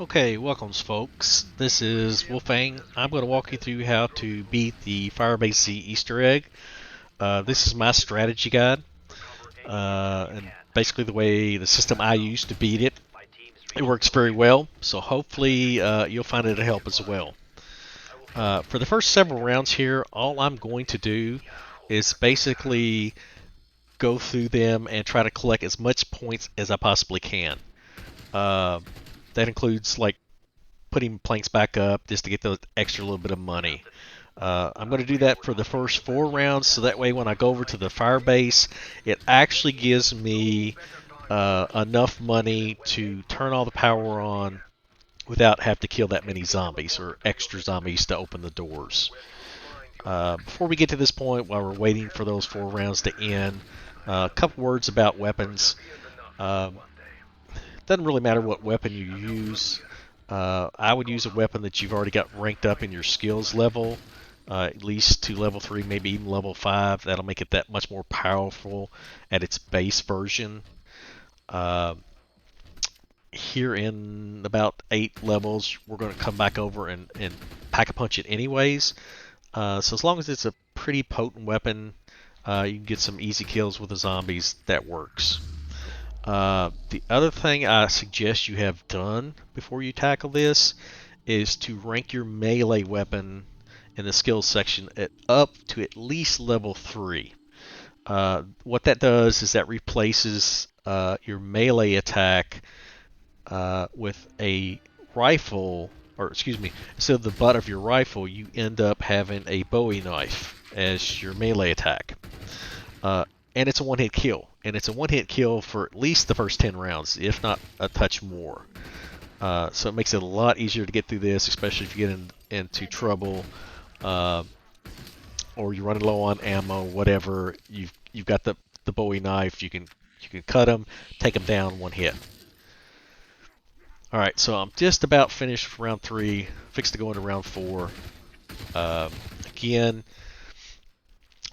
Okay, welcomes folks. This is Wolfang. I'm going to walk you through how to beat the Firebase Z Easter egg. This is my strategy guide, and basically the way the system I use to beat it. It works very well, so hopefully you'll find it a help as well. For the first several rounds here, all I'm going to do is basically go through them and try to collect as much points as I possibly can. Uh, that includes like putting planks back up just to get those extra little bit of money. I'm going to do that for the first 4 rounds, so that way when I go over to the fire base, it actually gives me enough money to turn all the power on without have to kill that many zombies or extra zombies to open the doors. Before we get to this point, while we're waiting for those 4 rounds to end, a couple words about weapons. Um, Doesn't really matter what weapon you use. I would use a weapon that you've already got ranked up in your skills level, at least to level 3, maybe even level 5. That'll make it that much more powerful at its base version. Uh, Here in about 8 levels, we're going to come back over and pack a punch it anyways. So as long as it's a pretty potent weapon, you can get some easy kills with the zombies. That works. The other thing I suggest you have done before you tackle this is to rank your melee weapon in the skills section up to at least level 3. What that does is that replaces your melee attack with a rifle, or excuse me, instead of the butt of your rifle, you end up having a Bowie knife as your melee attack. Uh, and it's a one-hit kill. And it's a one-hit kill for at least the first 10 rounds, if not a touch more. So it makes it a lot easier to get through this, especially if you get into trouble, uh, or you're running low on ammo, whatever. You've got the Bowie knife. You can cut them, take them down, one hit. All right, so I'm just about finished with round 3, fixed to go into round 4. Again,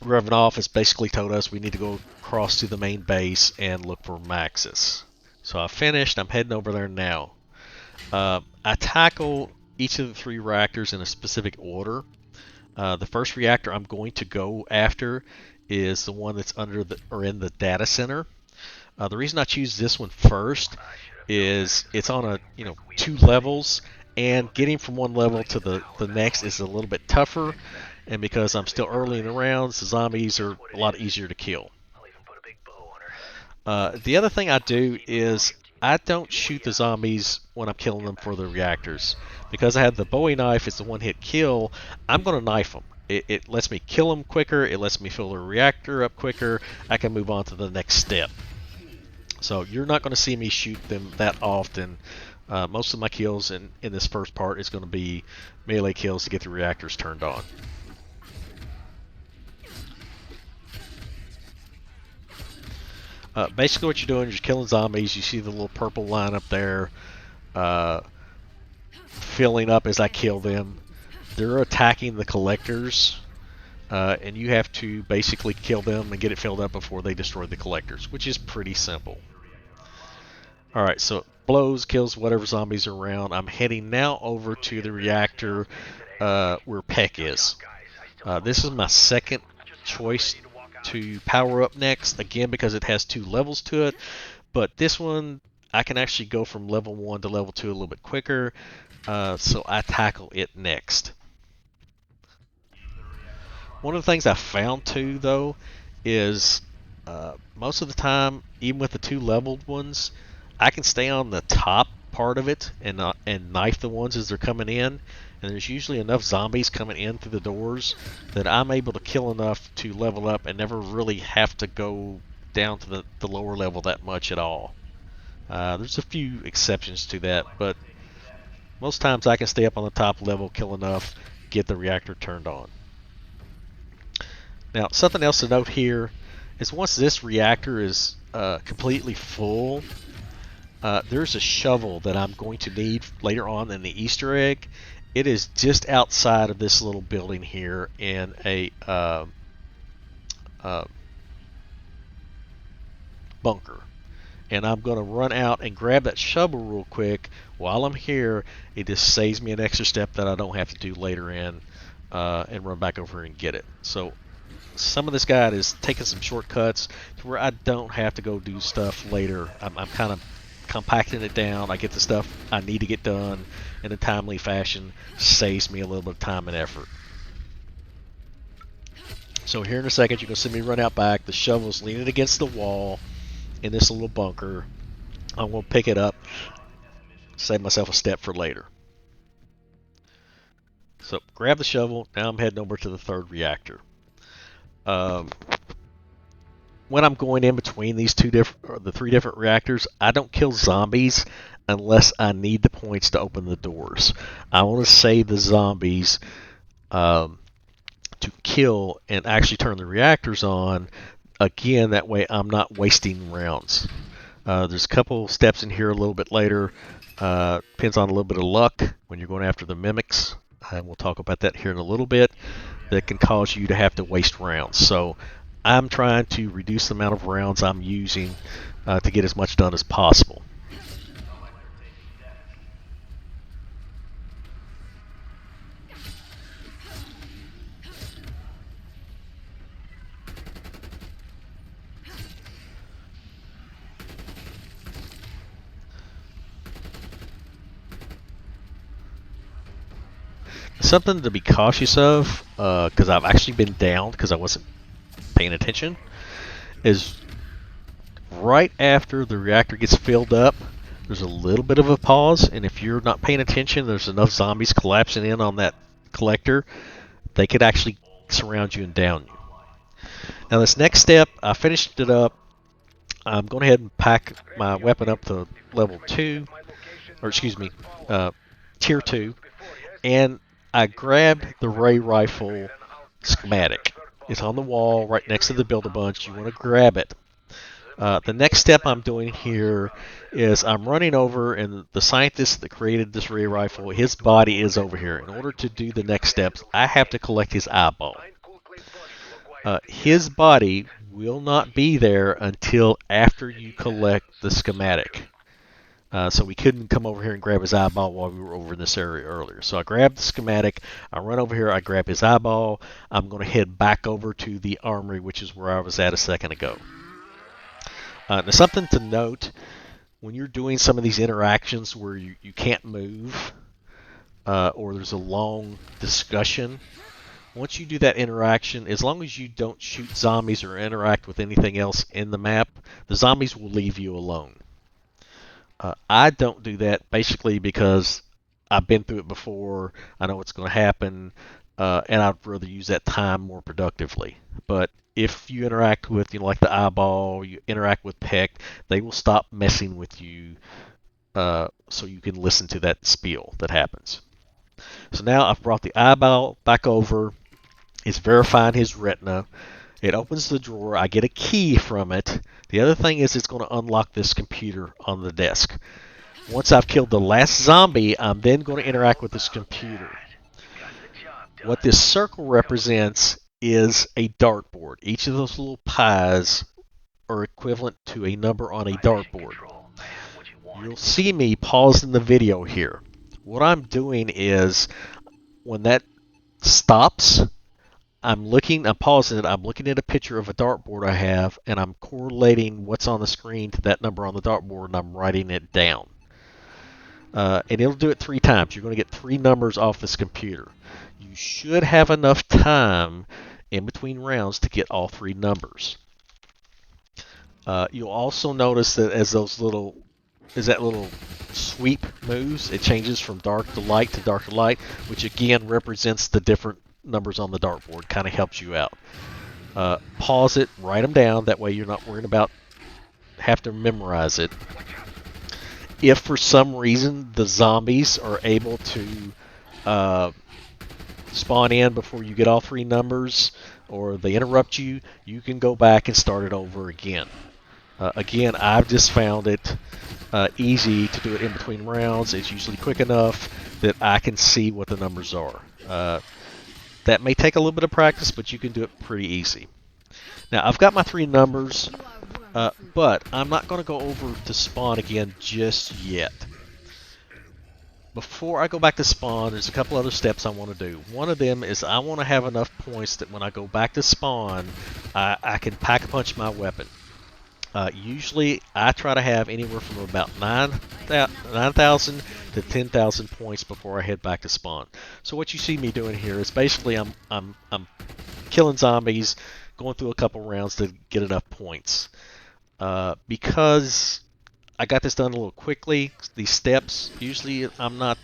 Revenant has basically told us we need to go across to the main base and look for Maxis. So I finished. I'm heading over there now. I tackle each of the 3 reactors in a specific order. The first reactor I'm going to go after is the one that's under the or in the data center. The reason I choose this one first is it's on a 2 levels, and getting from one level to the next is a little bit tougher. And because I'm still early in the rounds, the zombies are a lot easier to kill. The other thing I do is I don't shoot the zombies when I'm killing them for the reactors. Because I have the Bowie knife, it's the one-hit kill, I'm going to knife them. It lets me kill them quicker, it lets me fill the reactor up quicker, I can move on to the next step. So you're not going to see me shoot them that often. Most of my kills in this first part is going to be melee kills to get the reactors turned on. Basically what you're doing is you're killing zombies. You see the little purple line up there filling up as I kill them. They're attacking the collectors, and you have to basically kill them and get it filled up before they destroy the collectors, which is pretty simple. Alright, so blows, kills whatever zombies are around. I'm heading now over to the reactor where Peck is. This is my second choice to power up next, again because it has 2 levels to it, but this one I can actually go from level 1 to level 2 a little bit quicker, so I tackle it next. One of the things I found too though is most of the time, even with the 2 leveled ones, I can stay on the top part of it and knife the ones as they're coming in, and there's usually enough zombies coming in through the doors that I'm able to kill enough to level up and never really have to go down to the lower level that much at all. There's a few exceptions to that, but most times I can stay up on the top level, kill enough, get the reactor turned on. Now, something else to note here is once this reactor is completely full, there's a shovel that I'm going to need later on in the Easter egg. It is just outside of this little building here in a bunker. and I'm going to run out and grab that shovel real quick while I'm here. It just saves me an extra step that I don't have to do later in, and run back over and get it. So some of this guide is taking some shortcuts to where I don't have to go do stuff later. I'm kind of compacting it down. I get the stuff I need to get done in a timely fashion. Saves me a little bit of time and effort. So here in a second, you're going to see me run out back. The shovel's leaning against the wall in this little bunker. I'm going to pick it up, save myself a step for later. So grab the shovel. Now I'm heading over to the third reactor. When I'm going in between these the three different reactors, I don't kill zombies unless I need the points to open the doors. I want to save the zombies to kill and actually turn the reactors on. Again, that way I'm not wasting rounds. There's a couple steps in here a little bit later. Depends on a little bit of luck when you're going after the mimics. And we'll talk about that here in a little bit. That can cause you to have to waste rounds. So I'm trying to reduce the amount of rounds I'm using to get as much done as possible. Something to be cautious of, because I've actually been downed because I wasn't paying attention, is right after the reactor gets filled up, there's a little bit of a pause, and if you're not paying attention, there's enough zombies collapsing in on that collector, they could actually surround you and down you. Now this next step, I finished it up. I'm going ahead and pack my weapon up to level 2, or excuse me, tier 2, and I grabbed the ray rifle schematic. It's on the wall right next to the Build-A-Bunch. You want to grab it. The next step I'm doing here is I'm running over, and the scientist that created this ray rifle, his body is over here. In order to do the next steps, I have to collect his eyeball. His body will not be there until after you collect the schematic. So we couldn't come over here and grab his eyeball while we were over in this area earlier. So I grabbed the schematic, I run over here, I grab his eyeball. I'm going to head back over to the armory, which is where I was at a second ago. Now something to note, when you're doing some of these interactions where you can't move, or there's a long discussion, once you do that interaction, as long as you don't shoot zombies or interact with anything else in the map, the zombies will leave you alone. I don't do that basically because I've been through it before. I know what's going to happen, and I'd rather use that time more productively. But if you interact with, like the eyeball, you interact with Peck, they will stop messing with you, so you can listen to that spiel that happens. So now I've brought the eyeball back over. It's verifying his retina. It opens the drawer. I get a key from it. The other thing is it's going to unlock this computer on the desk. Once I've killed the last zombie, I'm then going to interact with this computer. What this circle represents is a dartboard. Each of those little pies are equivalent to a number on a dartboard. You'll see me pausing the video here. What I'm doing is when that stops, I'm pausing it, I'm looking at a picture of a dartboard I have, and I'm correlating what's on the screen to that number on the dartboard, and I'm writing it down. And it'll do it 3 times. You're going to get 3 numbers off this computer. You should have enough time in between rounds to get all 3 numbers. You'll also notice that as that little sweep moves, it changes from dark to light to dark to light, which again represents the different numbers on the dartboard. Kind of helps you out. Pause it, write them down. That way you're not worrying about have to memorize it. If for some reason the zombies are able to spawn in before you get all 3 numbers, or they interrupt you, you can go back and start it over again. Again, I've just found it easy to do it in between rounds. It's usually quick enough that I can see what the numbers are. That may take a little bit of practice, but you can do it pretty easy. Now, I've got my 3 numbers. But I'm not going to go over to spawn again just yet. Before I go back to spawn, there's a couple other steps I want to do. One of them is I want to have enough points that when I go back to spawn, I can pack-a-punch my weapon. Usually, I try to have anywhere from about 9,000 to 10,000 points before I head back to spawn. So what you see me doing here is basically I'm killing zombies, going through a couple rounds to get enough points. Because I got this done a little quickly, these steps, usually I'm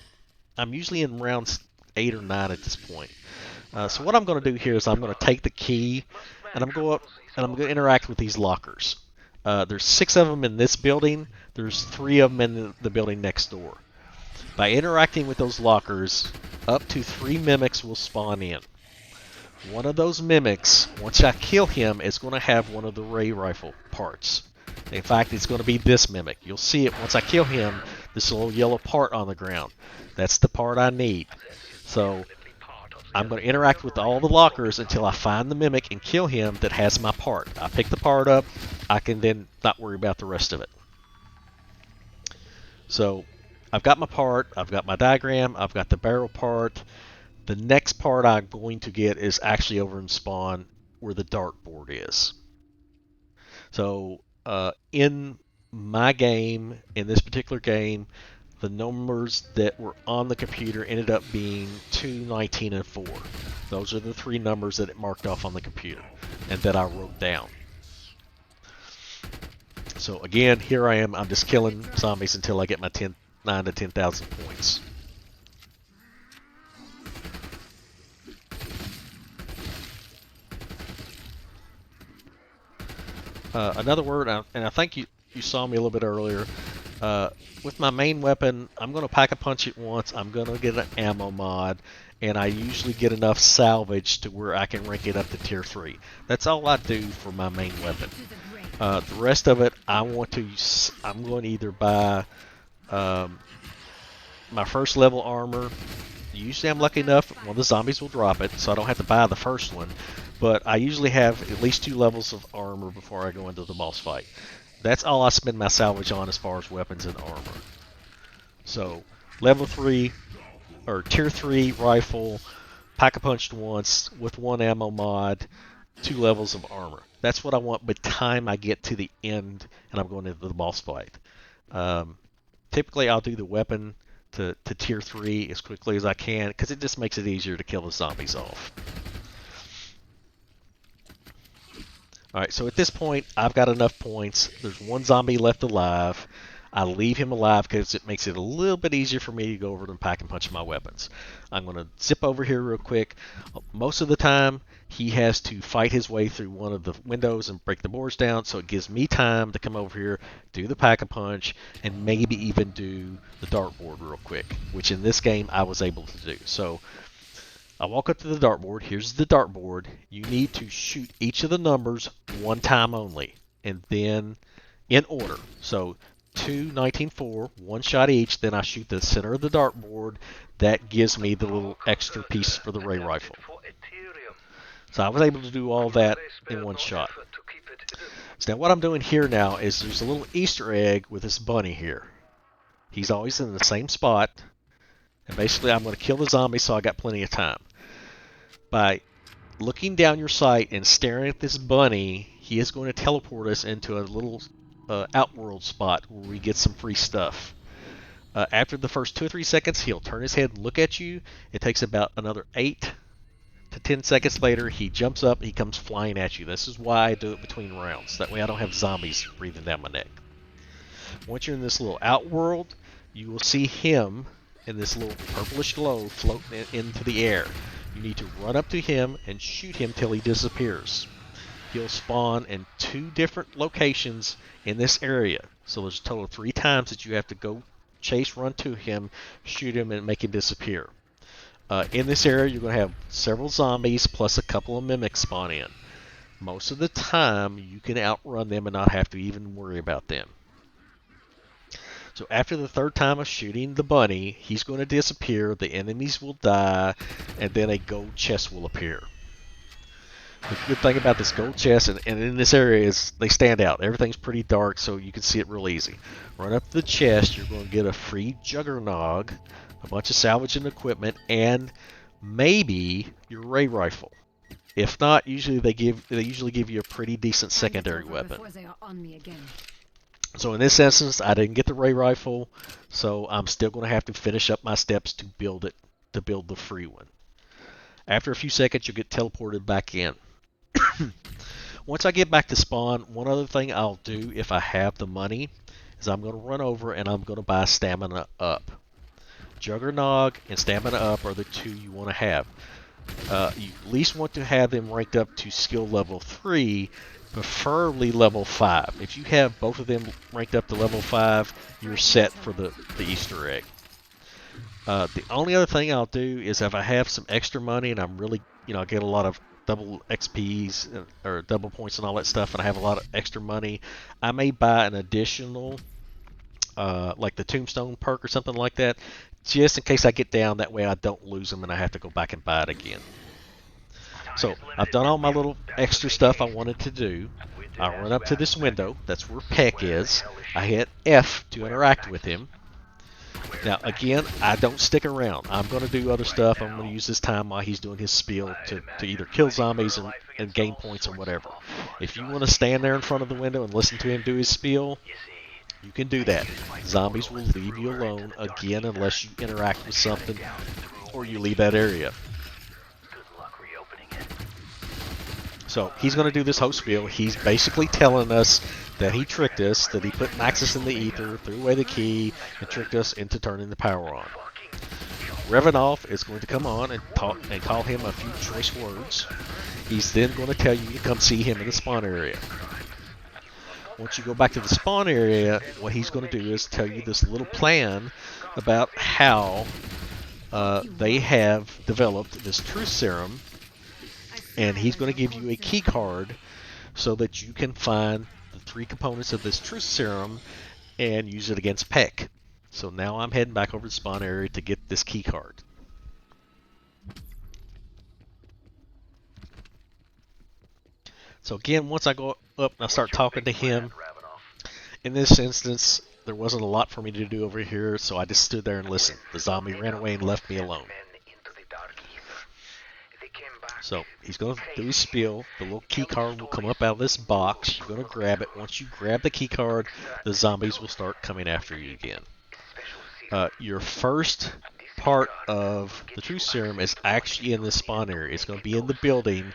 usually in rounds 8 or 9 at this point. So what I'm going to do here is I'm going to take the key, and I'm going to interact with these lockers. There's 6 of them in this building. There's 3 of them in the building next door. By interacting with those lockers, up to 3 mimics will spawn in. One of those mimics, once I kill him, is going to have one of the ray rifle parts. In fact, it's going to be this mimic. You'll see it once I kill him, this little yellow part on the ground. That's the part I need. So I'm going to interact with all the lockers until I find the mimic and kill him that has my part. I pick the part up, I can then not worry about the rest of it. So I've got my part, I've got my diagram, I've got the barrel part. The next part I'm going to get is actually over in spawn where the dartboard is. So in my game, in this particular game, the numbers that were on the computer ended up being 2, 19, and 4. Those are the 3 numbers that it marked off on the computer and that I wrote down. So again, here I am. I'm just killing zombies until I get my 9 to 10,000 points. Another word, and I think you saw me a little bit earlier. With my main weapon, I'm going to pack-a-punch it once. I'm going to get an ammo mod, and I usually get enough salvage to where I can rank it up to tier 3. That's all I do for my main weapon. The rest of it, I'm going to either buy my first level armor. Usually I'm lucky enough, one of the zombies will drop it, so I don't have to buy the first one. But I usually have at least 2 levels of armor before I go into the boss fight. That's all I spend my salvage on as far as weapons and armor. So, level 3, or tier 3 rifle, pack-a-punched once, with 1 ammo mod, 2 levels of armor. That's what I want by the time I get to the end and I'm going into the boss fight. Typically I'll do the weapon to tier 3 as quickly as I can, because it just makes it easier to kill the zombies off. Alright, so at this point, I've got enough points. There's 1 zombie left alive. I leave him alive because it makes it a little bit easier for me to go over and pack and punch my weapons. I'm going to zip over here real quick. Most of the time, he has to fight his way through one of the windows and break the boards down, so it gives me time to come over here, do the pack and punch, and maybe even do the dartboard real quick, which in this game I was able to do. So I walk up to the dartboard. Here's the dartboard. You need to shoot each of the numbers 1 time only, and then in order. So 2, 19, 4, 1 shot each. Then I shoot the center of the dartboard. That gives me the little extra piece for the ray rifle. So I was able to do all that in 1 shot. So now what I'm doing here now is there's a little Easter egg with this bunny here. He's always in the same spot. And basically I'm going to kill the zombie, so I got plenty of time. By looking down your sight and staring at this bunny, he is going to teleport us into a little outworld spot where we get some free stuff. After the first 2 or 3 seconds, he'll turn his head and look at you. It takes about another 8 to 10 seconds later, he jumps up, he comes flying at you. This is why I do it between rounds. That way I don't have zombies breathing down my neck. Once you're in this little outworld, you will see him in this little purplish glow floating into the air. You need to run up to him and shoot him till he disappears. He'll spawn in 2 different locations in this area. So there's a total of 3 times that you have to go chase, run to him, shoot him, and make him disappear. In this area, you're going to have several zombies plus a couple of mimics spawn in. Most of the time, you can outrun them and not have to even worry about them. So after the 3rd time of shooting the bunny, he's going to disappear, the enemies will die, and then a gold chest will appear. The good thing about this gold chest and in this area is they stand out. Everything's pretty dark, so you can see it real easy. Run up to the chest, you're going to get a free Juggernog, a bunch of salvaging equipment, and maybe your ray rifle. If not, usually they usually give you a pretty decent secondary weapon. So in this instance, I didn't get the ray rifle, so I'm still going to have to finish up my steps to build it, to build the free one. After a few seconds, you'll get teleported back in. Once I get back to spawn, one other thing I'll do if I have the money is I'm going to run over and I'm going to buy stamina up. Juggernog and stamina up are the two you want to have. You at least want to have them ranked up to skill level 3, preferably level 5. If you have both of them ranked up to level 5, you're set for the Easter egg. The only other thing I'll do is if I have some extra money and I'm really, I get a lot of double XPs or double points and all that stuff, and I have a lot of extra money, I may buy an additional, like the Tombstone perk or something like that, just in case I get down. That way I don't lose them and I have to go back and buy it again. So I've done all my little extra stuff I wanted to do. I run up to this window. That's where Peck is. I hit F to interact with him. Now, again, I don't stick around. I'm going to do other stuff. I'm going to use this time while he's doing his spiel to either kill zombies and gain points or whatever. If you want to stand there in front of the window and listen to him do his spiel, you can do that. Zombies will leave you alone, again, unless you interact with something or you leave that area. So, he's going to do this whole spiel. He's basically telling us that he tricked us, that he put Maxis in the ether, threw away the key, and tricked us into turning the power on. Revanov is going to come on and talk and call him a few choice words. He's then going to tell you to come see him in the spawn area. Once you go back to the spawn area, what he's going to do is tell you this little plan about how they have developed this truth serum, and he's going to give you a key card so that you can find the 3 components of this truth serum and use it against Peck. So now I'm heading back over to the spawn area to get this key card. So again, once I go up and I start talking to him, in this instance, there wasn't a lot for me to do over here, so I just stood there and listened. The zombie ran away and left me alone. So he's going to do his spiel. The little key card will come up out of this box. You're going to grab it. Once you grab the key card, the zombies will start coming after you again. Your first part of the truth serum is actually in the spawn area. It's going to be in the building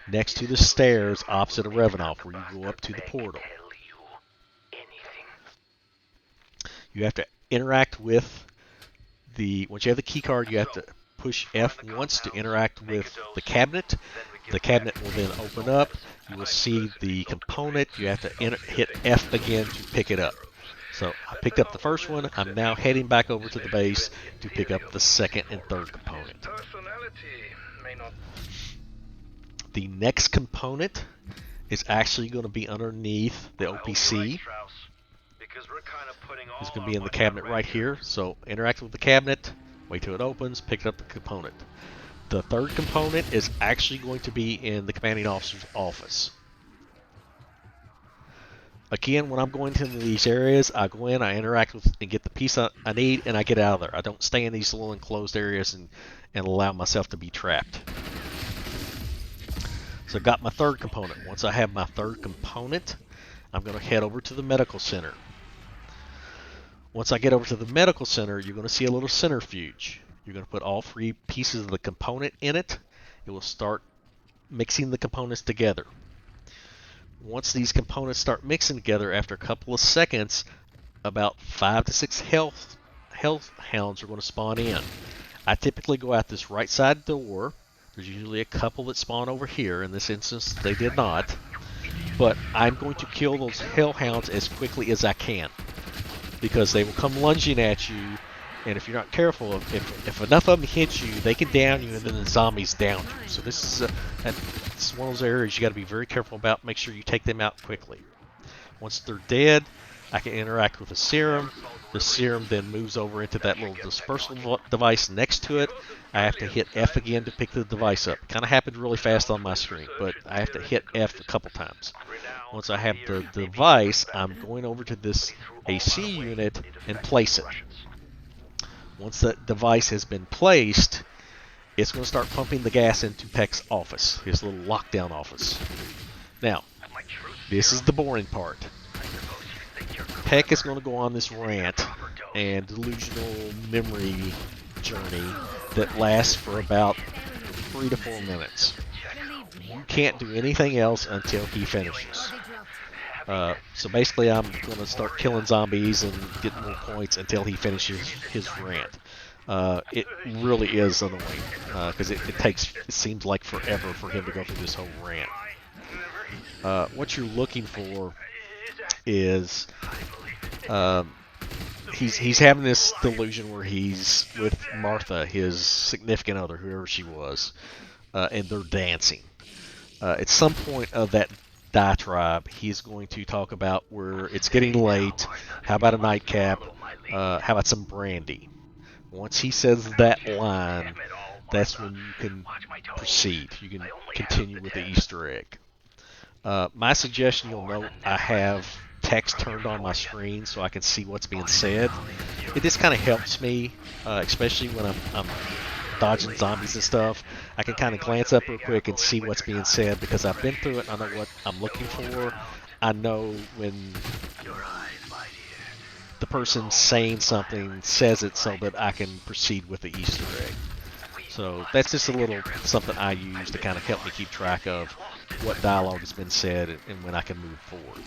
next to the stairs opposite of Revanov, where you go up to the portal. You have to interact with once you have the key card, you have to push F once to interact with the cabinet. The cabinet will then open up. You will see the component. You have to hit F again to pick it up. So I picked up the first one. I'm now heading back over to the base to pick up the second and third component. The next component is actually going to be underneath the OPC. It's going to be in the cabinet right here. So interact with the cabinet. Wait till it opens, pick up the component. The third component is actually going to be in the commanding officer's office. Again, when I'm going to these areas, I go in, I interact with and get the piece I need, and I get out of there. I don't stay in these little enclosed areas and allow myself to be trapped. So I got my third component. Once I have my third component, I'm going to head over to the medical center. Once I get over to the medical center, you're going to see a little centrifuge. You're going to put all 3 pieces of the component in it. It will start mixing the components together. Once these components start mixing together, after a couple of seconds, about 5 to 6 health hounds are going to spawn in. I typically go out this right side door. There's usually a couple that spawn over here. In this instance, they did not. But I'm going to kill those hellhounds as quickly as I can, because they will come lunging at you, and if you're not careful, if enough of them hit you, they can down you, and then the zombies down you. So this is one of those areas you got to be very careful about. Make sure you take them out quickly. Once they're dead, I can interact with a serum. The serum then moves over into that little dispersal device next to it. I have to hit F again to pick the device up. Kind of happened really fast on my screen, but I have to hit F a couple times. Once I have the device, I'm going over to this AC unit and place it. Once that device has been placed, it's going to start pumping the gas into Peck's office, his little lockdown office. Now, this is the boring part. Peck is going to go on this rant and delusional memory journey that lasts for about 3 to 4 minutes. You can't do anything else until he finishes. So basically I'm going to start killing zombies and getting more points until he finishes his rant. It really is annoying because it seems like forever for him to go through this whole rant. What you're looking for is he's having this delusion where he's with Martha, his significant other, whoever she was, and they're dancing. At some point of that diatribe, he's going to talk about where it's getting late, how about a nightcap, how about some brandy. Once he says that line, that's when you can proceed. You can continue with the Easter egg. My suggestion, you'll note, I have text turned on my screen so I can see what's being said. It just kind of helps me, especially when I'm dodging zombies and stuff. I can kind of glance up real quick and see what's being said because I've been through it and I know what I'm looking for. I know when the person saying something says it so that I can proceed with the Easter egg. So that's just a little something I use to kind of help me keep track of what dialogue has been said and when I can move forward.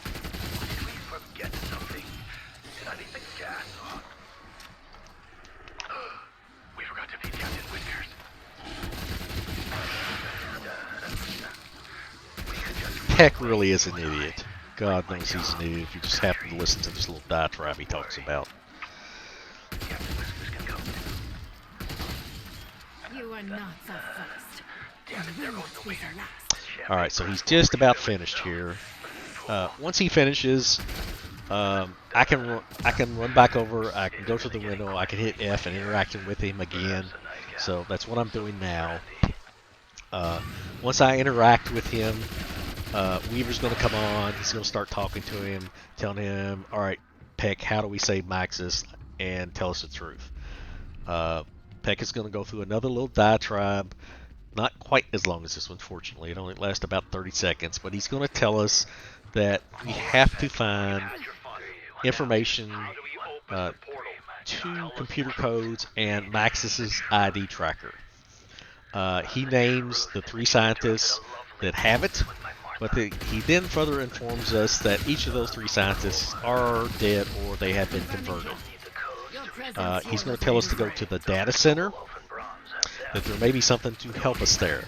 Peck really is an idiot. God knows he's an idiot if you just happen to listen to this little diatribe he talks about. You are not the first. Alright, so he's just about finished here. Once he finishes, I can run back over, I can go to the window, I can hit F and interact with him again. So that's what I'm doing now. Once I interact with him, Weaver's going to come on, he's going to start talking to him, telling him, alright, Peck, how do we save Maxis? And tell us the truth. Peck is going to go through another little diatribe, not quite as long as this one, fortunately. It only lasts about 30 seconds, but he's going to tell us that we have to find information, 2 computer codes, and Maxis' ID tracker. He names the 3 scientists that have it, but he then further informs us that each of those 3 scientists are dead or they have been converted. He's going to tell us to go to the data center, that there may be something to help us there.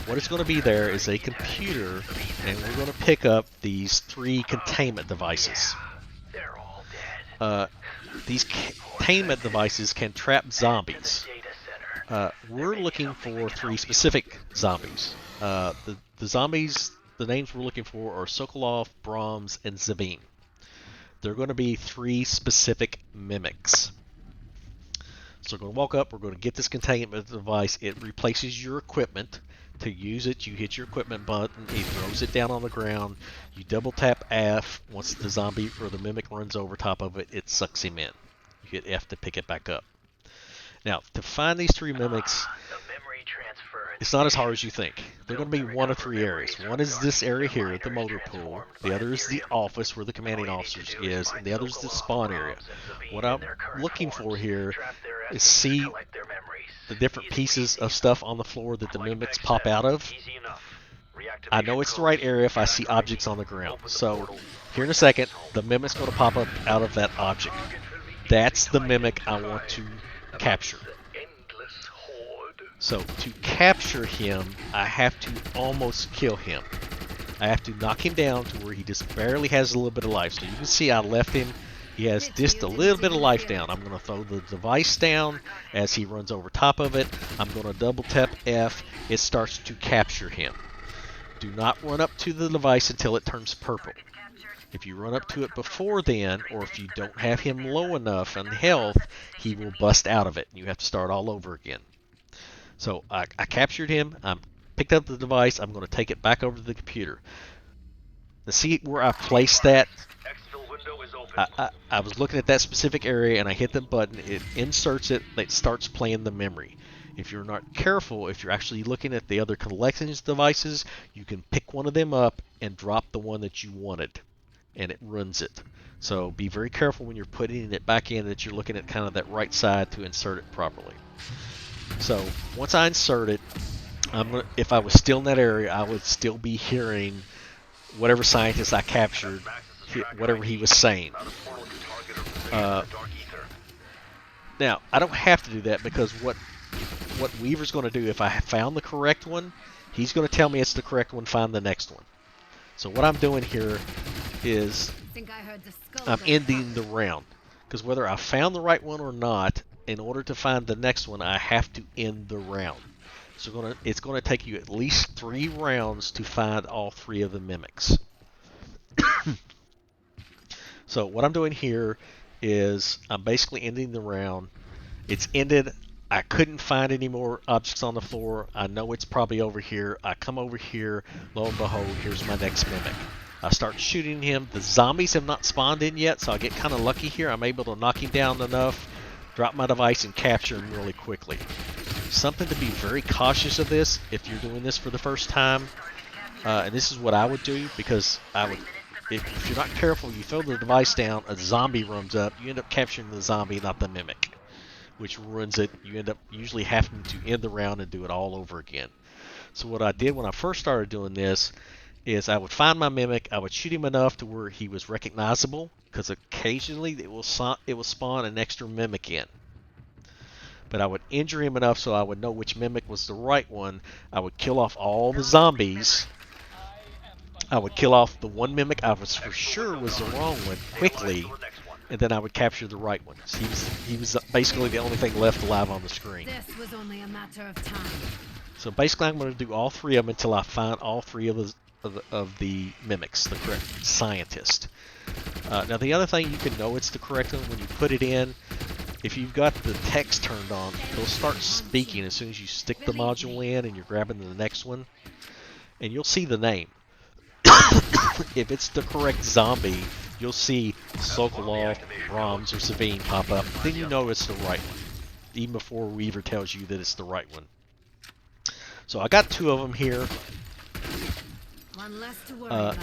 What is going to be there is a computer, and we're going to pick up these 3 containment devices. These containment devices can trap zombies. We're looking for 3 specific zombies. The zombies, the names we're looking for are Sokolov, Brahms, and Zavine. They're going to be 3 specific mimics. So we're going to walk up, we're going to get this containment device. It replaces your equipment. To use it, you hit your equipment button, it throws it down on the ground, you double tap F. Once the zombie or the mimic runs over top of it, it sucks him in. You hit F to pick it back up. Now, to find these 3 mimics, it's not as hard as you think. They're going to be one of 3 areas. One is this area here at the motor pool. The other is the office where the commanding officers is, and the other is the spawn area. What I'm looking for here is see the different pieces of stuff on the floor that the mimics pop out of. I know it's the right area if I see objects on the ground. So here in a second, the mimic's going to pop up out of that object. That's the mimic I want to capture. So to capture him, I have to almost kill him. I have to knock him down to where he just barely has a little bit of life. So you can see I left him. He has just a little bit of life down. I'm going to throw the device down as he runs over top of it. I'm going to double tap F. It starts to capture him. Do not run up to the device until it turns purple. If you run up to it before then, or if you don't have him low enough on health, he will bust out of it. You have to start all over again. So I captured him. I picked up the device. I'm going to take it back over to the computer. Now see where I placed that? I was looking at that specific area and I hit the button. It inserts it. It starts playing the memory. If you're not careful, if you're actually looking at the other collections devices, you can pick one of them up and drop the one that you wanted, and it runs it. So be very careful when you're putting it back in that you're looking at kind of that right side to insert it properly. So once I insert it, if I was still in that area, I would still be hearing whatever scientist I captured, whatever he was saying. Now, I don't have to do that because what Weaver's going to do, if I found the correct one, he's going to tell me it's the correct one, find the next one. So what I'm doing here is I'm ending the round. Because whether I found the right one or not, in order to find the next one, I have to end the round. So it's going to take you at least 3 rounds to find all 3 of the mimics. So what I'm doing here is I'm basically ending the round. It's ended. I couldn't find any more objects on the floor. I know it's probably over here. I come over here. Lo and behold, here's my next mimic. I start shooting him. The zombies have not spawned in yet, so I get kind of lucky here. I'm able to knock him down enough, drop my device, and capture him really quickly. Something to be very cautious of this if you're doing this for the first time, and this is what I would do, because if you're not careful, you throw the device down, a zombie runs up, you end up capturing the zombie, not the mimic, which ruins it. You end up usually having to end the round and do it all over again. So what I did when I first started doing this is I would find my mimic, I would shoot him enough to where he was recognizable, because occasionally it will spawn an extra mimic in. But I would injure him enough so I would know which mimic was the right one. I would kill off all the zombies. I would kill off the one mimic I was for sure was the wrong one quickly, and then I would capture the right one. So he was basically the only thing left alive on the screen. This was only a matter of time. So basically I'm going to do all 3 of them until I find all 3 of the mimics, the correct scientist. Now the other thing you can know it's the correct one when you put it in. If you've got the text turned on, it'll start speaking as soon as you stick the module in and you're grabbing the next one, and you'll see the name. If it's the correct zombie, you'll see Sokolov, Brahms, or Savine pop up. Then you know it's the right one, even before Weaver tells you that it's the right one. So I got 2 of them here. One less to worry about.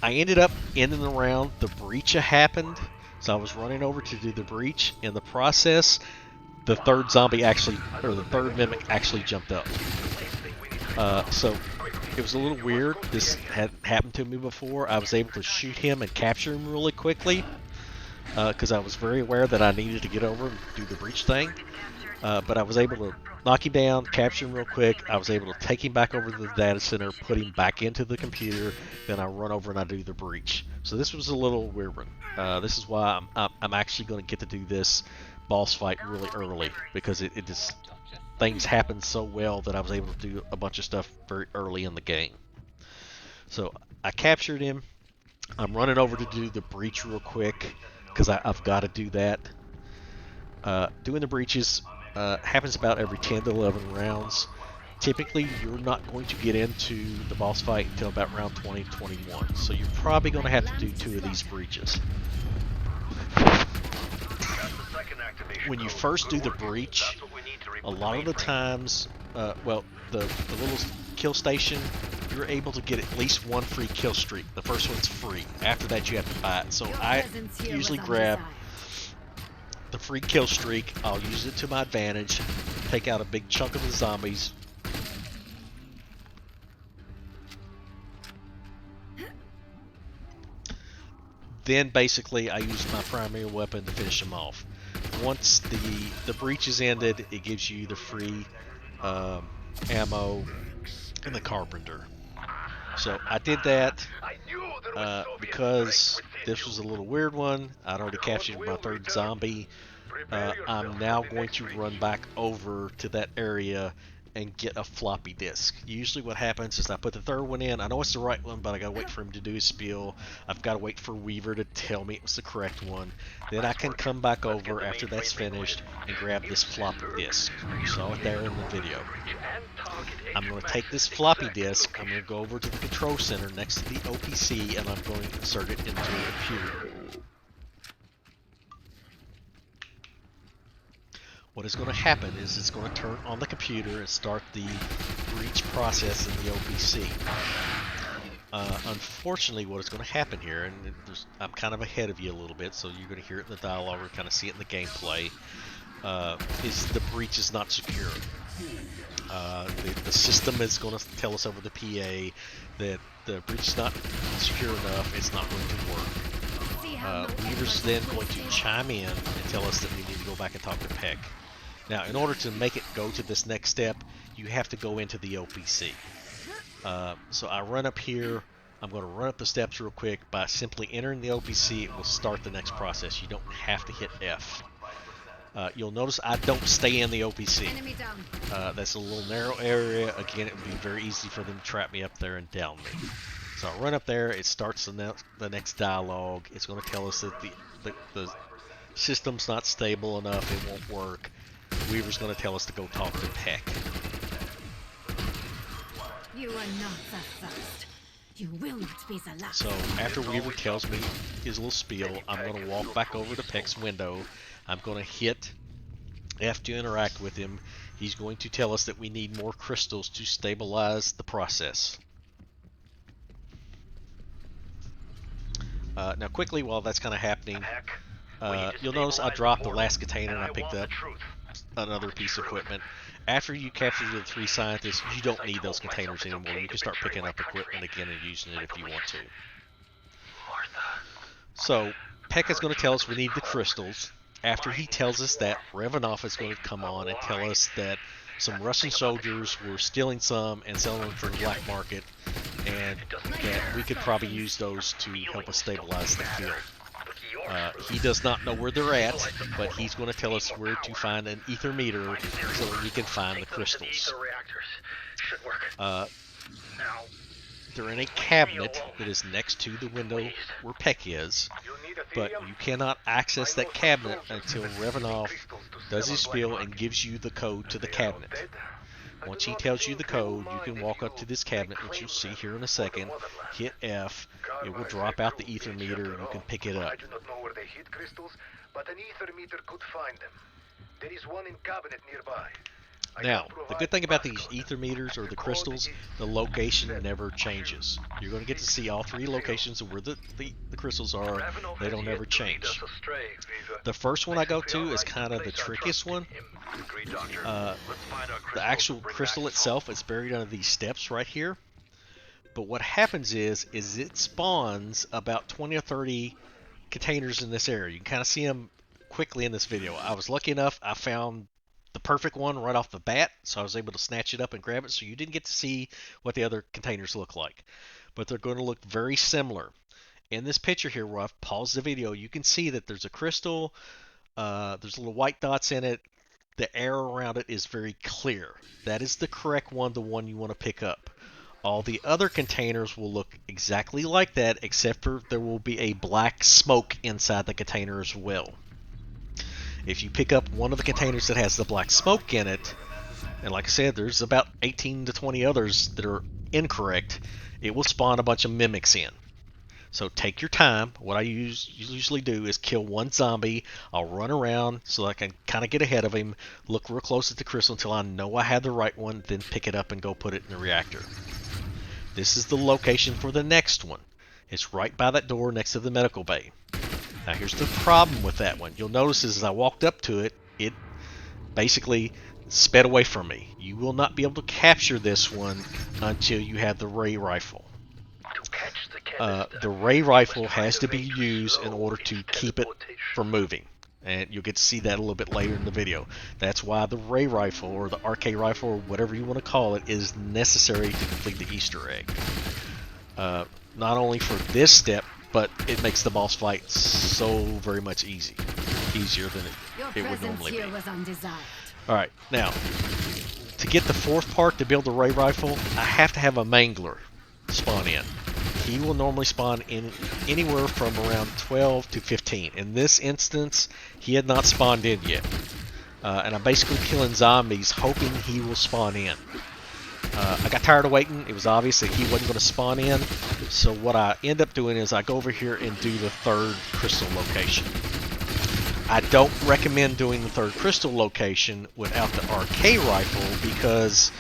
I ended up ending the round. The breach happened, so I was running over to do the breach. In the process, the 3rd zombie the 3rd mimic actually jumped up. So it was a little weird. This hadn't happened to me before. I was able to shoot him and capture him really quickly because I was very aware that I needed to get over and do the breach thing. But I was able to knock him down, capture him real quick. I was able to take him back over to the data center, put him back into the computer. Then I run over and I do the breach. So this was a little weird one. This is why I'm actually going to get to do this boss fight really early, because it just things happened so well that I was able to do a bunch of stuff very early in the game. So I captured him. I'm running over to do the breach real quick because I've got to do that. Doing the breaches happens about every 10 to 11 rounds. Typically, you're not going to get into the boss fight until about round 20, 21. So you're probably going to have to do 2 of these breaches. When you first do the breach, a lot of the times, the little kill station, you're able to get at least 1 free kill streak. The first one's free. After that, you have to buy it. So I usually grab the free kill streak. I'll use it to my advantage, take out a big chunk of the zombies. Then basically I use my primary weapon to finish them off. Once the breach is ended, it gives you the free ammo and the carpenter. So I did that because this was a little weird one. I'd already captured my 3rd zombie. I'm now going to run back over to that area, and get a floppy disk. Usually what happens is I put the third one in. I know it's the right one, but I gotta wait for him to do his spiel. I've gotta wait for Weaver to tell me it was the correct one. Then I can come back over after that's finished and grab this floppy disk. You saw it there in the video. I'm going to take this floppy disk, I'm going to go over to the control center next to the OPC, and I'm going to insert it into the computer. What is going to happen is it's going to turn on the computer and start the breach process in the OPC. Unfortunately, what is going to happen here, and I'm kind of ahead of you a little bit, so you're going to hear it in the dialogue or kind of see it in the gameplay, is the breach is not secure. The system is going to tell us over the PA that the breach is not secure enough, it's not going to work. Weaver's then going to chime in and tell us that we need to go back and talk to Peck. Now, in order to make it go to this next step, you have to go into the OPC. So I run up here. I'm going to run up the steps real quick. By simply entering the OPC, it will start the next process. You don't have to hit F. You'll notice I don't stay in the OPC. That's a little narrow area. Again, it would be very easy for them to trap me up there and down me. So I run up there. It starts the next dialogue. It's going to tell us that the system's not stable enough. It won't work. Weaver's going to tell us to go talk to Peck. You are not the first. You will not be the last. So after Weaver tells me his little spiel, I'm going to walk back over to Peck's window. I'm going to hit F to interact with him. He's going to tell us that we need more crystals to stabilize the process. Now quickly, while that's kind of happening, you'll notice I dropped the last container and I picked up another piece of equipment. After you capture the 3 scientists, you don't need those containers anymore. You can start picking up equipment again and using it if you want to. So, Peck is going to tell us we need the crystals. After he tells us that, Revanov is going to come on and tell us that some Russian soldiers were stealing some and selling them for the black market, and that we could probably use those to help us stabilize the field. He does not know where they're at, but he's going to tell us where to find an ether meter so that we can find the crystals. They're in a cabinet that is next to the window where Peck is, but you cannot access that cabinet until Revanov does his spiel and gives you the code to the cabinet. Once he tells you the code, you can walk up to this cabinet, which you'll see here in a second, hit F, it will drop out the ether meter and you can pick it up. I do not know where they hid crystals, but an ether meter could find them. There is one in cabinet nearby. Now, the good thing about these ether meters or the crystals, the location never changes. You're going to get to see all 3 locations of where the crystals are. They don't ever change. The first one I go to is kind of the trickiest one. The actual crystal itself is buried under these steps right here. But what happens is it spawns about 20 or 30 containers in this area. You can kind of see them quickly in this video. I was lucky enough, I found the perfect one right off the bat, so I was able to snatch it up and grab it, so you didn't get to see what the other containers look like. But they're going to look very similar. In this picture here where I've paused the video, you can see that there's a crystal, there's little white dots in it, the air around it is very clear. That is the correct one, the one you want to pick up. All the other containers will look exactly like that, except for there will be a black smoke inside the container as well. If you pick up one of the containers that has the black smoke in it, and like I said, there's about 18 to 20 others that are incorrect, it will spawn a bunch of mimics in. So take your time. What I usually do is kill one zombie. I'll run around so I can kind of get ahead of him, look real close at the crystal until I know I have the right one, then pick it up and go put it in the reactor. This is the location for the next one. It's right by that door next to the medical bay. Now here's the problem with that one. You'll notice as I walked up to it, it basically sped away from me. You will not be able to capture this one until you have the ray rifle. The ray rifle has to be used in order to keep it from moving. And you'll get to see that a little bit later in the video. That's why the ray rifle or the RK rifle or whatever you want to call it is necessary to complete the Easter egg. Not only for this step, but it makes the boss fight so very much easier than it would normally be. Alright, now, to get the fourth part to build the ray rifle, I have to have a mangler spawn in. He will normally spawn in anywhere from around 12 to 15. In this instance, he had not spawned in yet. And I'm basically killing zombies hoping he will spawn in. I got tired of waiting. It was obvious that he wasn't going to spawn in. So what I end up doing is I go over here and do the third crystal location. I don't recommend doing the third crystal location without the RK rifle because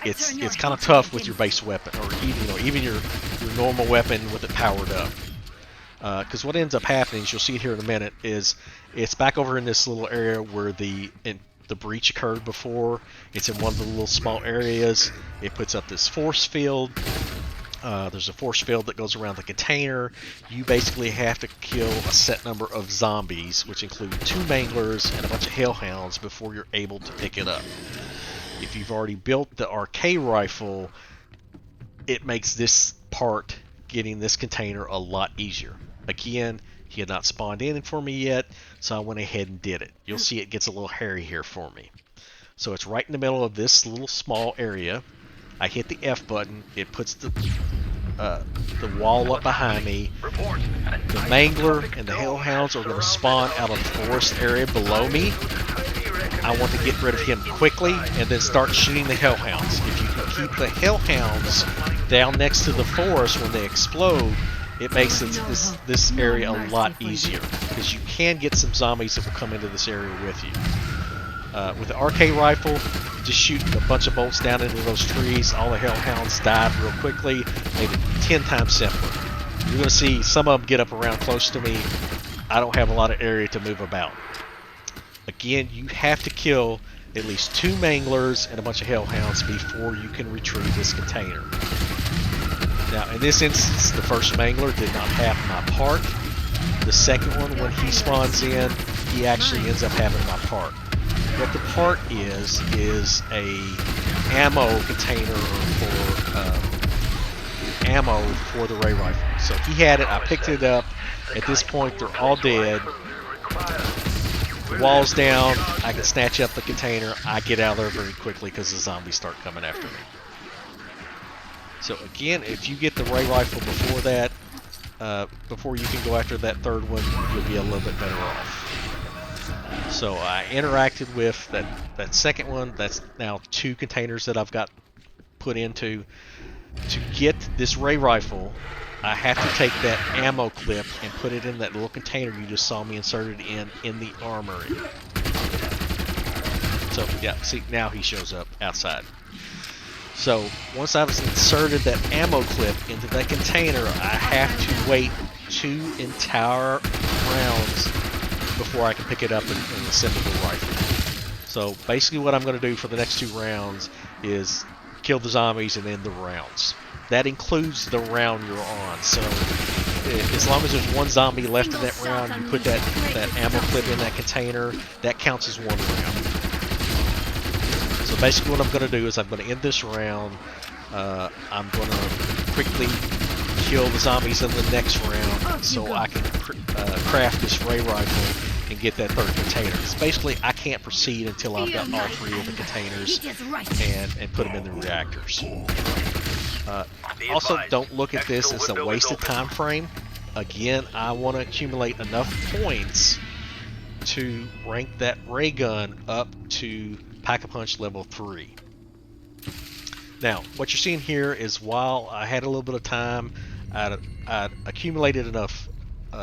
it's kind of tough with your base weapon, or even your normal weapon with it powered up. Because what ends up happening, as you'll see here in a minute, is it's back over in this little area where the breach occurred before. It's in one of the little small areas. It puts up this force field. There's a force field that goes around the container. You basically have to kill a set number of zombies, which include 2 manglers and a bunch of hellhounds, before you're able to pick it up. If you've already built the RK rifle, it makes this part, getting this container, a lot easier. Again, he had not spawned in for me yet, so I went ahead and did it. You'll see it gets a little hairy here for me. So it's right in the middle of this little small area. I hit the F button. It puts the wall up behind me. The mangler and the hellhounds are going to spawn out of the forest area below me. I want to get rid of him quickly and then start shooting the hellhounds. If you can keep the hellhounds down next to the forest when they explode, it makes this area a lot easier, because you can get some zombies that will come into this area with you. With the RK rifle, just shooting a bunch of bolts down into those trees, all the hellhounds died real quickly, made it 10 times simpler. You're going to see some of them get up around close to me. I don't have a lot of area to move about. Again, you have to kill at least 2 manglers and a bunch of hellhounds before you can retrieve this container. Now, in this instance, the first mangler did not have my part. The second one, when he spawns in, he actually ends up having my part. What the part is a ammo container for ammo for the ray rifle. So he had it, I picked it up. At this point, they're all dead. The wall's down, I can snatch up the container. I get out of there very quickly because the zombies start coming after me. So again, if you get the ray rifle before that, before you can go after that third one, you'll be a little bit better off. So I interacted with that second one. That's now 2 containers that I've got put into. To get this ray rifle, I have to take that ammo clip and put it in that little container you just saw me inserted in the armory. So yeah, see, now he shows up outside. So once I've inserted that ammo clip into that container, I have to wait 2 entire rounds before I can pick it up and assemble the rifle. So basically what I'm going to do for the next 2 rounds is kill the zombies and end the rounds. That includes the round you're on. So as long as there's 1 zombie left in that round, you put that ammo clip in that container, that counts as 1 round. So basically what I'm going to do is I'm going to end this round. I'm going to quickly kill the zombies in the next round so I can craft this ray rifle and get that third container. So basically I can't proceed until I've got all 3 of the containers and put them in the reactors. Also, don't look at this as a wasted time frame. Again, I want to accumulate enough points to rank that ray gun up to Pack-a-Punch level 3. Now, what you're seeing here is while I had a little bit of time, I'd accumulated enough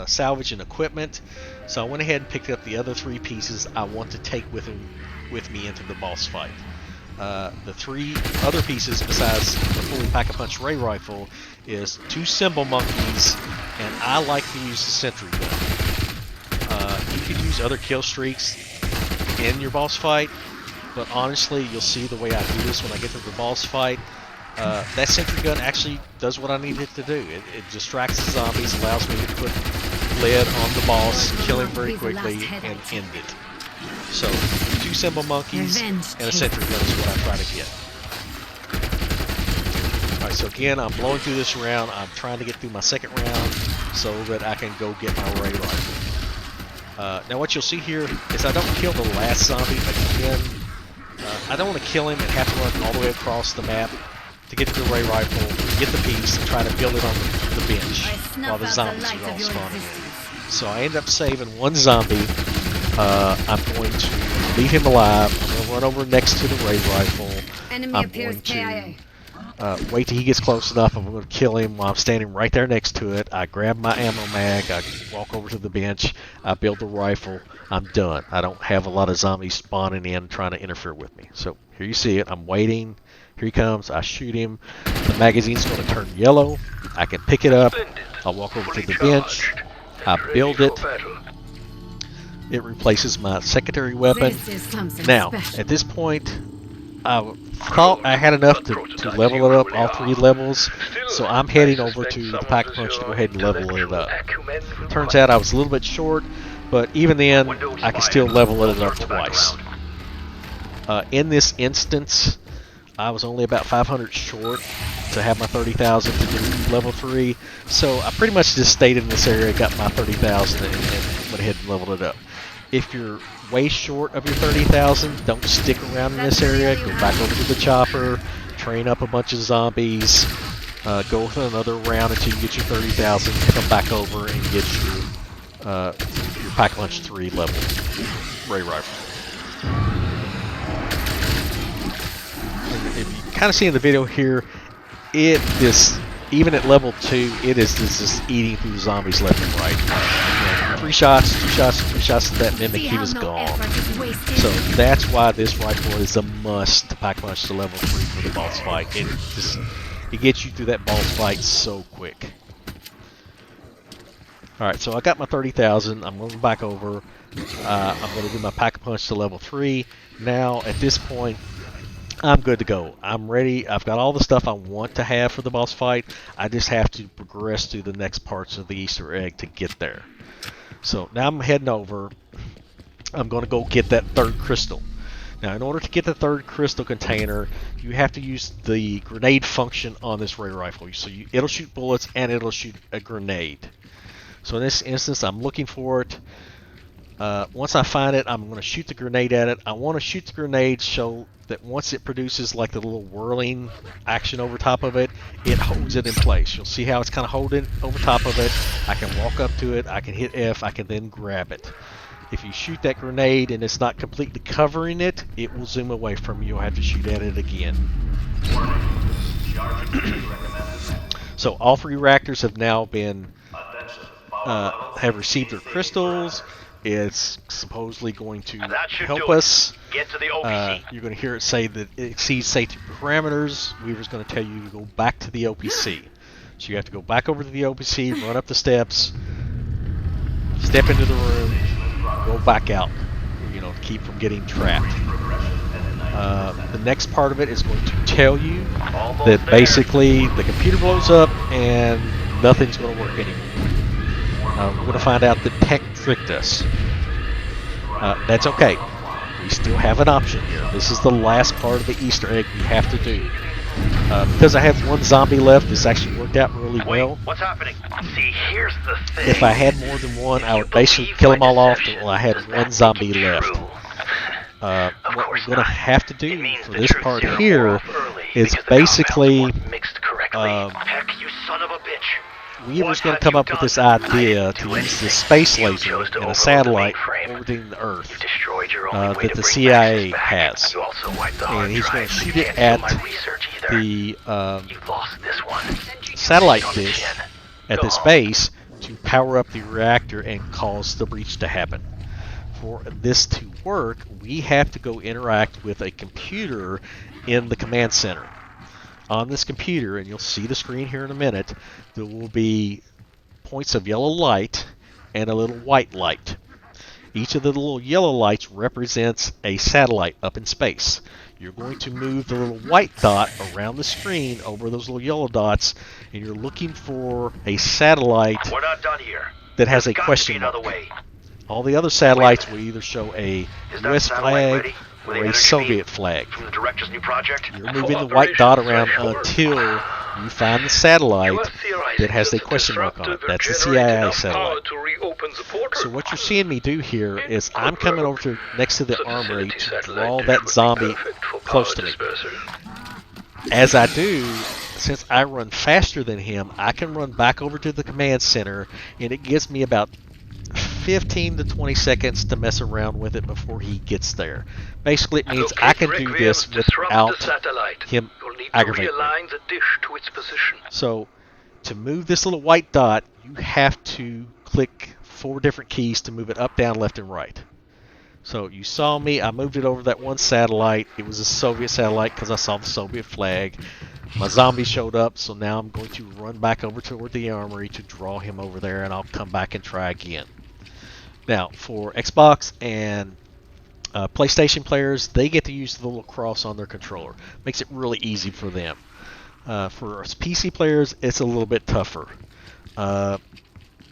salvage and equipment, so I went ahead and picked up the other 3 pieces I want to take with me into the boss fight. The 3 other pieces besides the fully Pack-a-Punch ray rifle is 2 cymbal monkeys, and I like to use the sentry gun. You could use other kill streaks in your boss fight, but honestly, you'll see the way I do this when I get to the boss fight. That sentry gun actually does what I need it to do. It distracts the zombies, allows me to put lead on the boss, kill him very quickly, and end it. So, 2 cymbal monkeys and a sentry gun is what I try to get. Alright, so again, I'm blowing through this round. I'm trying to get through my second round so that I can go get my ray rifle. Now what you'll see here is I don't kill the last zombie again. I don't want to kill him and have to run all the way across the map to get to the ray rifle, get the piece, and try to build it on the bench I while snuff the out zombies the light are all of your spawning. existence. So I end up saving one zombie. I'm going to leave him alive. I'm going to run over next to the ray rifle. Enemy I'm appears going KIA. to wait till he gets close enough. I'm going to kill him while I'm standing right there next to it. I grab my ammo mag. I walk over to the bench. I build the rifle. I'm done. I don't have a lot of zombies spawning in trying to interfere with me. So here you see it. I'm waiting. Here he comes. I shoot him. The magazine's going to turn yellow. I can pick it up. I'll walk over to the bench. I build it. It replaces my secondary weapon. This is something Now, special. at this point, I thought I had enough to level it up, all 3 levels, so I'm heading over to the Pack Punch to go ahead and level it up. Turns out I was a little bit short, but even then, I can still level it up twice. In this instance, I was only about 500 short to have my 30,000 to do level 3, so I pretty much just stayed in this area, got my 30,000, and went ahead and leveled it up. If you're way short of your 30,000, don't stick around in this area. Go back over to the chopper, train up a bunch of zombies, go for another round until you get your 30,000, come back over and get your Pack Lunch 3 level ray rifle. And if you kind of see in the video here, even at level 2, it is just eating through zombies left and right. 3 shots, 2 shots, 3 shots of that mimic, he was gone. So that's why this rifle is a must to Pack Punch to level 3 for the boss fight. It gets you through that boss fight so quick. Alright, so I got my 30,000. I'm going back over. I'm going to do my Pack Punch to level 3. Now, at this point, I'm good to go. I'm ready. I've got all the stuff I want to have for the boss fight. I just have to progress through the next parts of the Easter egg to get there. So now I'm heading over. I'm going to go get that 3rd crystal. Now, in order to get the 3rd crystal container, you have to use the grenade function on this ray rifle. So it'll shoot bullets and it'll shoot a grenade. So in this instance, I'm looking for it. Once I find it, I'm going to shoot the grenade at it. I want to shoot the grenade so that once it produces like the little whirling action over top of it, it holds it in place. You'll see how it's kind of holding over top of it. I can walk up to it, I can hit F, I can then grab it. If you shoot that grenade and it's not completely covering it, it will zoom away from you. You'll have to shoot at it again. So all 3 reactors have now been have received their crystals. It's supposedly going to help us. Get to the OPC. You're going to hear it say that it exceeds safety parameters. Weaver's going to tell you to go back to the OPC. So you have to go back over to the OPC, run up the steps, step into the room, go back out, to keep from getting trapped. The next part of it is going to tell you that basically the computer blows up and nothing's going to work anymore. We're going to find out that tech tricked us. That's okay. We still have an option here. This is the last part of the Easter egg we have to do. Because I have 1 zombie left, this actually worked out really well. What's happening? See, here's the thing. If I had more than 1, I would basically kill them all off until I had 1 zombie left. What we're going to have to do for this part here is basically Heck, you son of a bitch. Weaver's going to come up with this idea to use the space laser and a satellite orbiting the Earth that the CIA has. And he's going to shoot it at the satellite dish at this base to power up the reactor and cause the breach to happen. For this to work, we have to go interact with a computer in the command center. On this computer, and you'll see the screen here in a minute, there will be points of yellow light and a little white light. Each of the little yellow lights represents a satellite up in space. You're going to move the little white dot around the screen over those little yellow dots, and you're looking for a satellite We're not done here. that has a question mark. All the other satellites will either show a US flag or a Soviet flag. From the director's new project? You're moving the white dot around until you find the satellite You are theorizing that has a that the question mark on it. disruptor That's the generated CIA enough satellite. power to reopen the portal. So what you're seeing me do here is I'm coming over to next to the armory facility to satellite draw dish that would be zombie perfect for close power to me. disperser. As I do, since I run faster than him, I can run back over to the command center, and it gives me about 15 to 20 seconds to mess around with it before he gets there. Basically, it means I can do this without him You'll need to aggravating me. realign the dish to its position. So, to move this little white dot, you have to click 4 different keys to move it up, down, left, and right. So you saw me, I moved it over that one satellite. It was a Soviet satellite because I saw the Soviet flag. My zombie showed up, so now I'm going to run back over toward the armory to draw him over there, and I'll come back and try again. Now, for Xbox and PlayStation players, they get to use the little cross on their controller. Makes it really easy for them. For us PC players, it's a little bit tougher.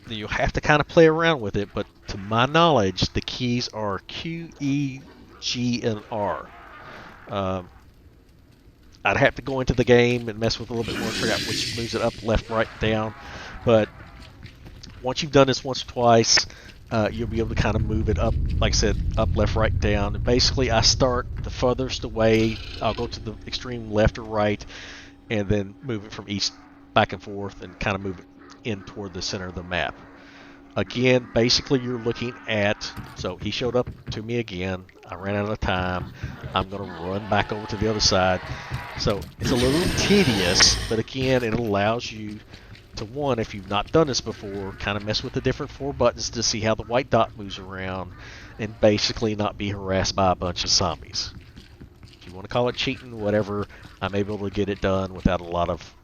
You'll have to kind of play around with it, but to my knowledge, the keys are Q, E, G, and R. I'd have to go into the game and mess with a little bit more to figure out which moves it up, left, right, down. But once you've done this once or twice, you'll be able to kind of move it up, like I said, up, left, right, down. And basically, I start the furthest away. I'll go to the extreme left or right, and then move it from east back and forth and kind of move it in toward the center of the map. Again, basically you're looking at, so he showed up to me again, I ran out of time, I'm going to run back over to the other side. So it's a little tedious, but again, it allows you to, one, if you've not done this before, kind of mess with the different 4 buttons to see how the white dot moves around, and basically not be harassed by a bunch of zombies. If you want to call it cheating, whatever, I'm able to get it done without a lot of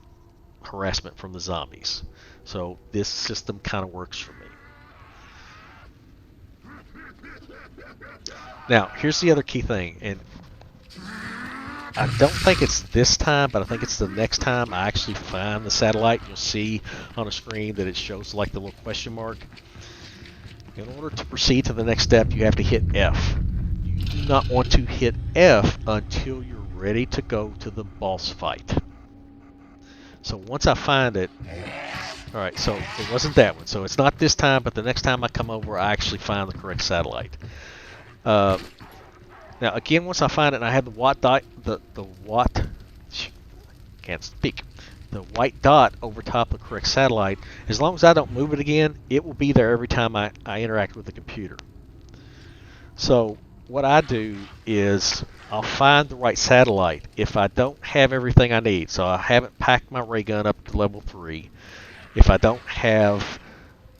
harassment from the zombies. So this system kind of works for me. Now, here's the other key thing, and I don't think it's this time, but I think it's the next time I actually find the satellite. You'll see on the screen that it shows like the little question mark. In order to proceed to the next step, you have to hit F. You do not want to hit F until you're ready to go to the boss fight. So once I find it, alright, so it wasn't that one. So it's not this time, but the next time I come over, I actually find the correct satellite. Now again, once I find it, and I have the white dot, can't speak, the white dot over top of the correct satellite. As long as I don't move it again, it will be there every time I interact with the computer. So what I do is I'll find the right satellite. If I don't have everything I need, so I haven't packed my ray gun up to level 3, if I don't have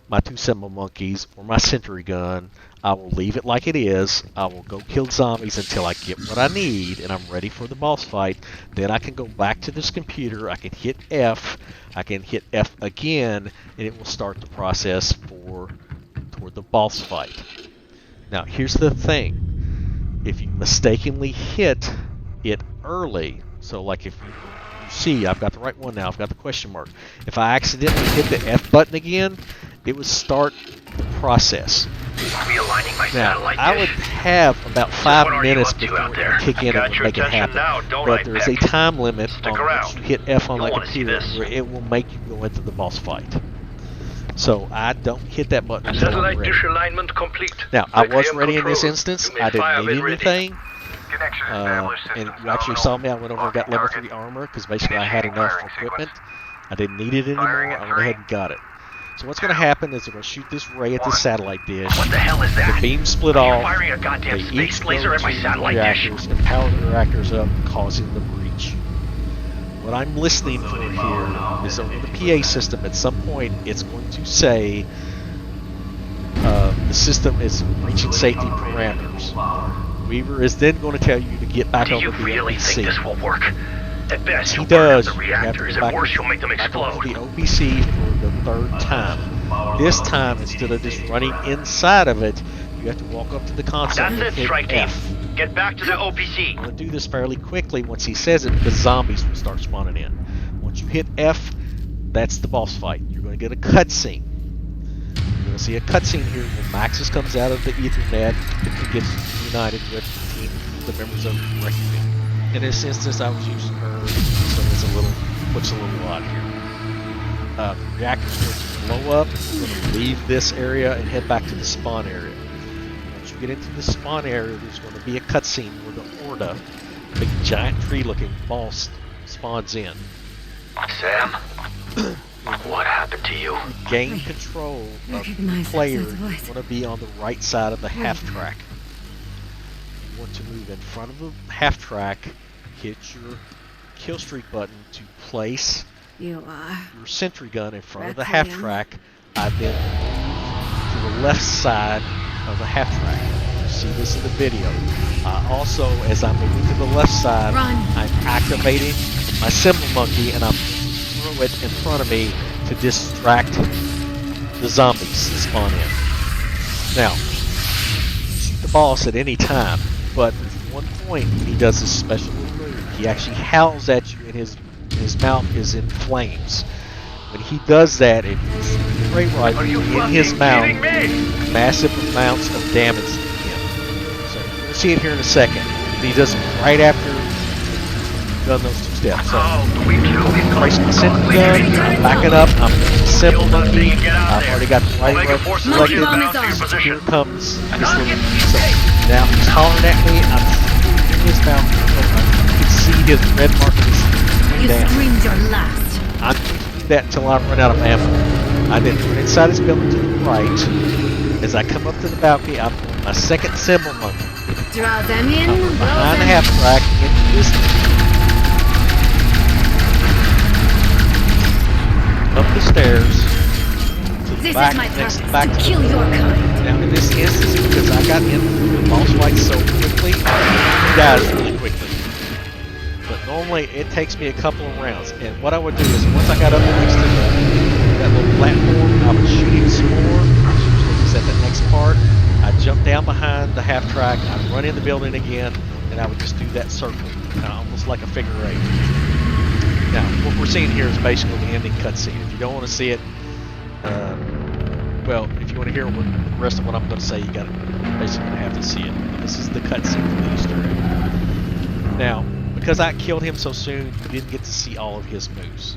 my 2 symbol monkeys or my sentry gun, I will leave it like it is. I will go kill zombies until I get what I need and I'm ready for the boss fight. Then I can go back to this computer, I can hit F, I can hit F again, and it will start the process toward the boss fight. Now here's the thing, if you mistakenly hit it early, so like if you see I've got the right one now, I've got the question mark, if I accidentally hit the F button again, it would start the process. Realigning my Now, satellite I would dish. have about 5 What are you minutes up to before out it there? would kick in Got and your make it attention happen. now, don't But I, there's a Peck? time limit Stick on around. once you hit F on You'll that wanna see computer this. where it will make you go into the boss fight. So I don't hit that button until I'm Satellite ready. dish alignment complete. Now, I was Requiem ready in this controls. instance. You may I fire didn't when need ready. anything. Connection And you actually saw me. I went over and got level 3 armor because basically I had enough equipment. I didn't need it anymore. I went ahead and got it. So what's going to happen is they're going to shoot this ray at the satellite dish. What the hell is that? The beam split Are you off. firing a goddamn They space each go laser at my to the satellite dish? reactors and power the reactors up, causing the breach. What I'm listening for here is over the PA system. At some point, it's going to say the system is reaching safety parameters. Weaver is then going to tell you to get back Do over you to the really OPC. think this will work? At best, He you'll burn out does. the You have to reactors. go At back worst, you'll make them back over explode. to the OPC for the 3rd time. This time, instead of just running inside of it, you have to walk up to the console That's and it, hit strike team. F. Get back to the OPC. I'm going to do this fairly quickly. Once he says it, the zombies will start spawning in. Once you hit F, that's the boss fight. You're going to get a cutscene. You're going to see a cutscene here where Maxis comes out of the Ethernet and gets united with the members of the Reactor. In this instance, I was using her, so it's a little what's a little odd here. The reactor's going to blow up. We're going to leave this area and head back to the spawn area. Once you get into the spawn area, there's going to be a cutscene where the Orda, a big giant tree-looking ball, spawns in. Sam, what happened to you? Gain control of the player. You want to be on the right side of the half track. You want to move in front of the half track, hit your kill streak button to place You are. your sentry gun in front of the half track. I then move to the left side of the half track. You see this in the video. Also, as I'm moving to the left side, Run. I'm activating my symbol monkey and I'm throw it in front of me to distract the zombies that spawn in. Now, shoot the boss at any time, but at one point he does this special move. He actually howls at you and his mouth is in flames. When he does that, if you shoot the spray rifle in his mouth, massive amounts of damage to him. So you're going to see it here in a second. And he does it right after you've done those two steps. So place my sentry gun, I'm backing up, I'm symbol monkey, I've already got the right rifle selected. So here comes this little. So now he's hollering at me, I'm shooting in his mouth. You can see his red mark is You down. screamed your last. I'm going to do that until I run out of ammo. I then run inside his building to the right. As I come up to the balcony, I'm on my second symbol monkey. Draw them in. I'm blow behind the them. half track into this. Up the stairs to the This back, is my next purpose, back to to kill the your kind. Now in this instance, because I got in the boss fight so quickly, he dies really quickly. But normally it takes me a couple of rounds. And what I would do is once I got up next to that little platform, I would shoot him some more. Usually he's at the next part. I'd jump down behind the half track, I'd run in the building again, and I would just do that circle, almost like a figure eight. Now, what we're seeing here is basically the ending cutscene. If you don't want to see it, well, if you want to hear the rest of what I'm going to say, you got to basically have to see it. This is the cutscene for the Easter egg. Now, because I killed him so soon, you didn't get to see all of his moves.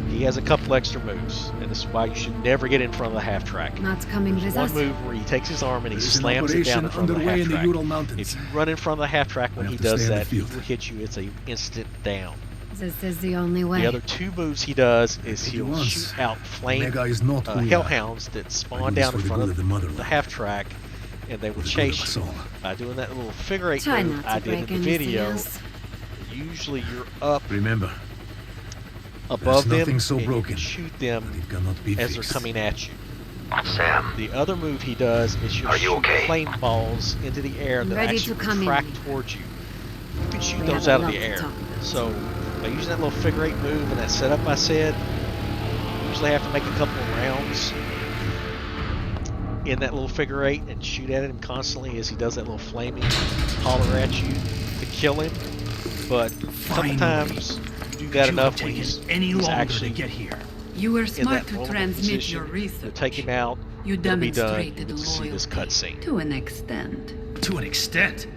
He has a couple extra moves, and this is why you should never get in front of the half track. Not coming with One us. move where he takes his arm and he There's an slams it down in operation front of the underway half in the track. Ural Mountains. If you run in front of the half track when We he have to does stay in the that, he field. will hit you. It's an instant down. This is the only way. The other two moves he does is If he he'll wants, shoot out flame Omega is not who we are. hellhounds that I spawn do this down for in the front good of of the motherland. the half track, and they will For the good of chase us you. all. By doing that little figure eight Try move not to I did in break the anything video, else. usually you're up Remember, above them nothing so and you broken can shoot but them it cannot be as they're fixed. coming at you. Sam, The other move he does is he'll Are you shoot okay? flame balls into the air I'm that ready actually to come track in. towards you. You can shoot We those have out a of the lot to air. talk about. So by using that little figure eight move and that setup I said, you usually have to make a couple of rounds in that little figure eight and shoot at him constantly as he does that little flaming holler at you to kill him. But a couple times you do that enough when he's actually here. You were in smart that to vulnerable transmit position. your You'll research. take him out. You It'll be done. You demonstrated get to see this loyalty cutscene. to an extent. To an extent.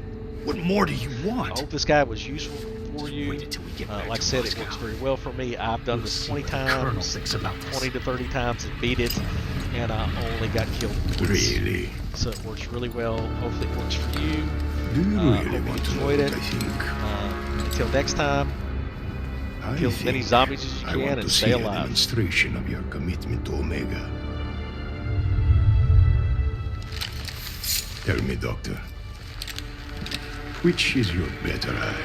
What more do you I want? hope this guy was useful for you. Wait until we get back Like I to said, it Moscow. works very well for me. I've done We'll this see 20 what the Colonel times, thinks about this. 20 to 30 times and beat it, and I only got killed once. Really? So it works really well. Hopefully it works for you. Do you Hope really you want to know enjoyed what it. I think? Until next time, I kill as many think zombies as you I can want and to stay see a alive. demonstration of your commitment to Omega. Tell me, Doctor, which is your better eye?